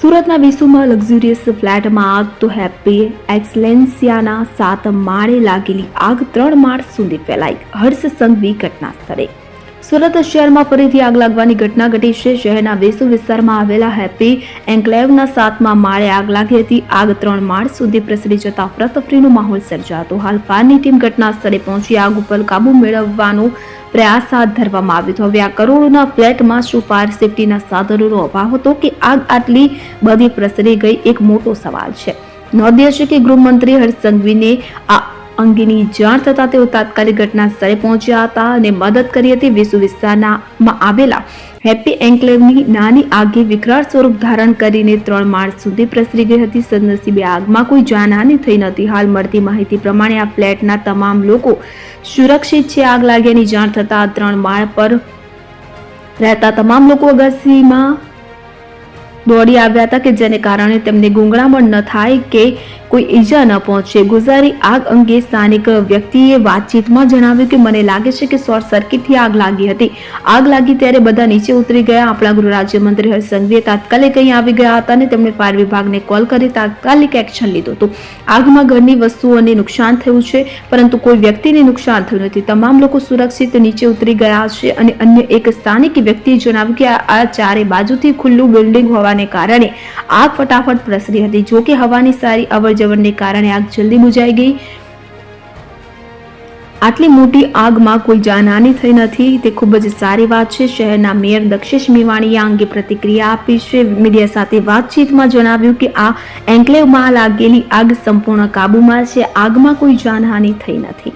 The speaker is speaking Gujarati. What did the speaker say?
સુરતના વેસુમાં લક્ઝુરિયસ ફ્લેટમાં આગ તો હેપી એક્સલેન્સિયાના 7 માળે લાગેલી આગ 3 માળ સુધી ફેલાઈ, હર્ષસંઘવી ઘટના સ્થળે. સુરત શહેરમાં ફરીથી આગ લાગવાની ઘટના ઘટી છે. શહેરના વેસુ વિસ્તારમાં આવેલા હેપી એન્કલેવના 7મા માળે આગ લાગી હતી. આગ 3 માળ સુધી પ્રસરી જતા અફરાતફરીનો માહોલ સર્જાયો. હાલ ફાયરની ટીમ ઘટના સ્થળે પહોંચી આગ ઉપર કાબુ મેળવવાનો પ્રયાસ હાથ ધરવામાં આવ્યો હતો. હવે આ કરોડોના ફ્લેટમાં શું ફાયર સેફટીના સાધનોનો અભાવ હતો કે આગ આટલી બધી પ્રસરી ગઈ, એક મોટો સવાલ છે. નોંધ્ય છે કે ગૃહમંત્રી હર્ષસંઘવીને આ અંગેની જાણ થતાં તેઓ તાત્કાલિક ઘટના સ્થળે પહોંચ્યા હતા અને મદદ કરી હતી. વેસુ વિસ્તારમાં આવેલા હેપી એન્કલેવની નાની આગે વિકરાળ સ્વરૂપ ધારણ કરીને 3 માળ સુધી પ્રસરી ગઈ હતી. સદનસીબે આગમાં કોઈ જાનહાનિ થઈ નથી. હાલ મળતી માહિતી પ્રમાણે આ ફ્લેટના તમામ લોકો સુરક્ષિત છે. આગ લાગ્યાની જાણ થતાં 3 માળ પર રહેતા તમામ લોકો અગાસીમાં દોડી આવ્યા હતા કે જેને કારણે તેમને ગૂંગળામણ ન થાય કે કોઈ ઈજા ન પહોંચે. ગુજારી આગ અંગે સ્થાનિક વ્યક્તિએ વાતચીતમાં જણાવ્યું કે મને લાગે છે કે શોર્ટ સર્કિટથી આગ લાગી હતી. આગ લાગી ત્યારે બધા નીચે ઉતરી ગયા. આપણા ગૃહ રાજ્યમંત્રી હર્ષસંઘવીએ તાત્કાલિક અહીં આવી ગયા હતા અને તેમણે ફાયર વિભાગને કોલ કરી તાત્કાલિક એક્શન લીધું હતું. આગમાં ઘરની વસ્તુઓને નુકસાન થયું છે પરંતુ કોઈ વ્યક્તિને નુકસાન થયું નથી. તમામ લોકો સુરક્ષિત નીચે ઉતરી ગયા છે અને અન્ય એક સ્થાનિક વ્યક્તિએ જણાવ્યું કે આ ચારે બાજુથી ખુલ્લું બિલ્ડિંગ હોવાને કારણે આગ ફટાફટ પ્રસરી હતી. જોકે હવાની સારી અવરજવરને કારણે આગ જલ્દી બુઝાઈ ગઈ. આટલી મોટી આગમાં કોઈ જાનહાનિ થઈ નથી તે ખૂબ જ સારી વાત છે. શહેરના મેયર દક્ષેશ મેવાણીએ આ અંગે પ્રતિક્રિયા આપી છે. મીડિયા સાથે વાતચીતમાં જણાવ્યું કે આ એન્કલેવમાં લાગેલી આગ સંપૂર્ણ કાબૂમાં છે. આગમાં કોઈ જાનહાનિ થઈ નથી.